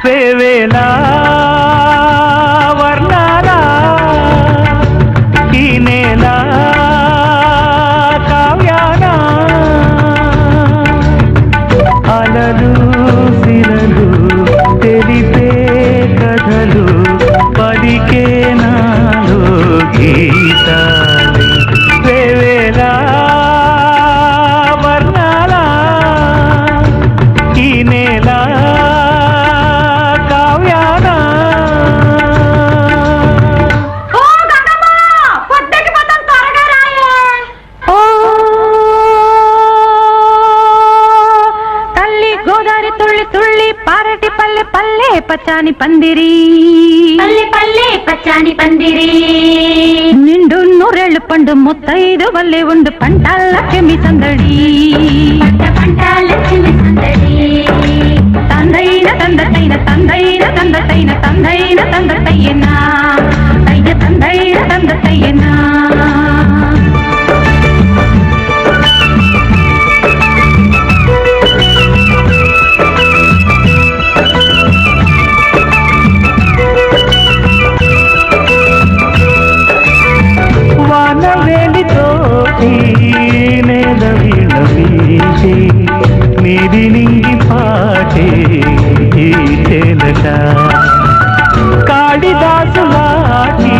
వేవేలా వర్ణాల ఈ నేల కావ్యాన అలలు శిలలు తెలిపే కథలు పలికే నాలో గీతాలు వేవేలా వర్ణాల ఈ నేల పచ్చాని పందిరి పల్లె పల్లె పచ్చాని పందిరి నిండు నూరేళ్లు పండు ముత్తైదు వల్లే ఉండు పంటాల చెమి సందడి పంటాల చెమి సందడి తందైన తందతైన తందైన తందతైన తందైన తందతయ్యనా తయ్య తందైన తందతయ్యనా నీది నింగి పాటే ఈ తేలట కాళిదాసులాటి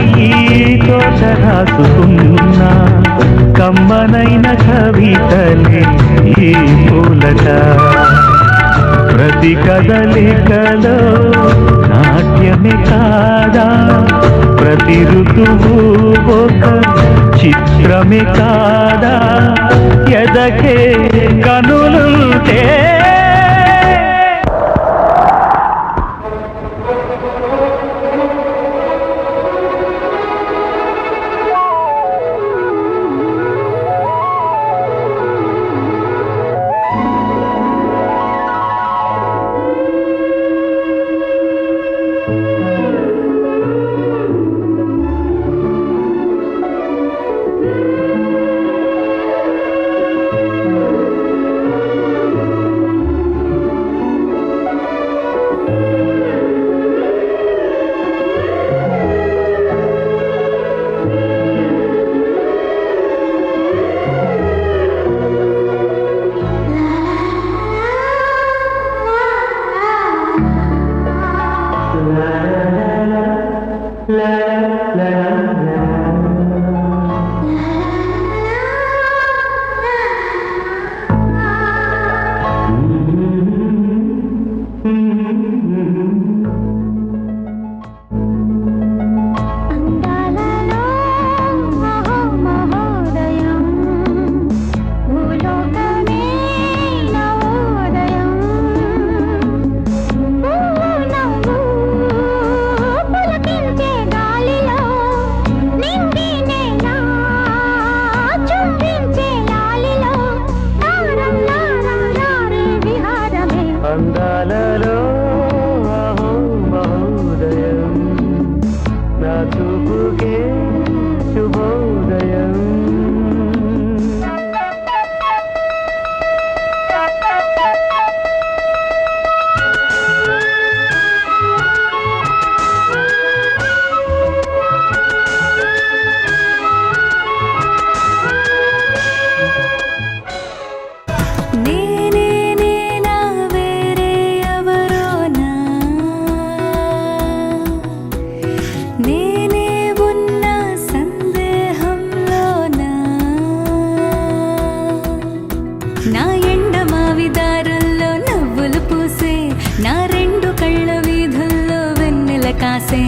తోట రాసుకున్న కమ్మనైన కవితలే ఈ పూలట ప్రతి కదలికలో నాట్యమే కాదా ప్రతి ఋతువు ఒక చిత్రమే కాదా ఎదకే కనులుంటే అందాలలో అహో మహోదయం నా చూపుకే శుభోదయం నా ఎండ మావిదారుల్లో నవ్వులు పూసే నా రెండు కళ్ళ వీధుల్లో వెన్నెల కాసే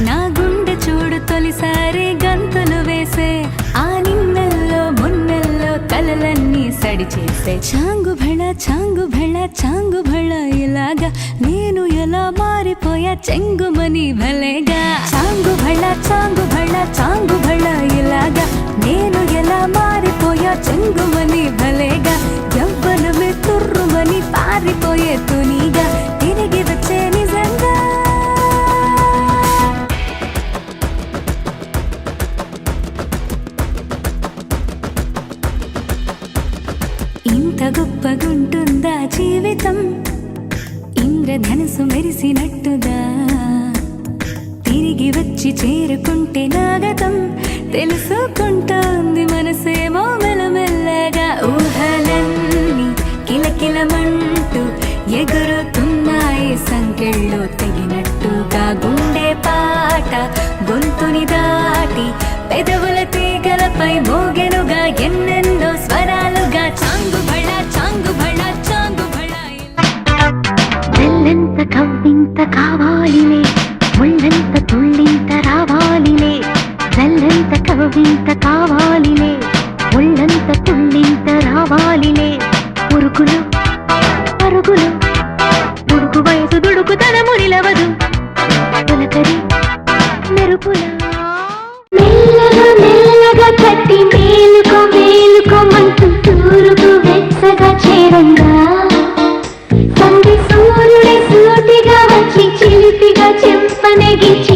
నా గుండె చూడు తొలిసారి గంతులు వేసే ఆ నిన్నెల్లో మున్నెల్లో కలలన్నీ సడి చేసే చాంగు భళ చాంగు భళ చాంగు భళ ఇలాగా నేను ఎలా మారిపోయా చెంగుమని భలేగా చాంగు భళ చాంగు భళ చాంగు భళ ఇలాగా నేను ఎలా మారిపోయా చెంగుమని భలేగా యవ్వనమే తుర్రుమని పారిపోయే తునిగా తిరిగి వచ్చే నిజంగా ఇంత గొప్పగుంటుందా జీవితం ఇంద్ర ఇంద్రధనుసు మెరిసినట్టుగా తిరిగి వచ్చి చేరుకుంటే నాగతం తెలుసుకుంటోంది మనసేమో మెల్లమెల్లగా ఊహలన్నీ కిలకిలమంటూ ఎగురుతున్నాయి సంకెళ్ళు తెగినట్టుగా గుండె పాట గొంతుని దాటి పెదవుల తీగలపై మోగెనుగా ఎన్నెన్నో స్వరాలుగా చాంగుబళ చాంగుబళ చాంగుబళ తెల్లంత కవ్వింత కావాలిలే ముళ్ళంత తుళ్ళింత రావాలిలే తెల్లంత కవ్వింత కావాలిలే ముళ్ళంత తుళ్ళింత రావాలిలే ఉరుకులు పరుగులు ఉడుకు వయసు దుడుకుతనము నిలవదు పులకరి మెరుపులా మెల్లగా మెల్లగా కట్టి మేలుకో మేలుకోమంటూ తూరుకు వెచ్చగా చేరంగా సంధి సూర్యుడే సూటిగా వచ్చి చిలిపిగా చెంపనెగిచి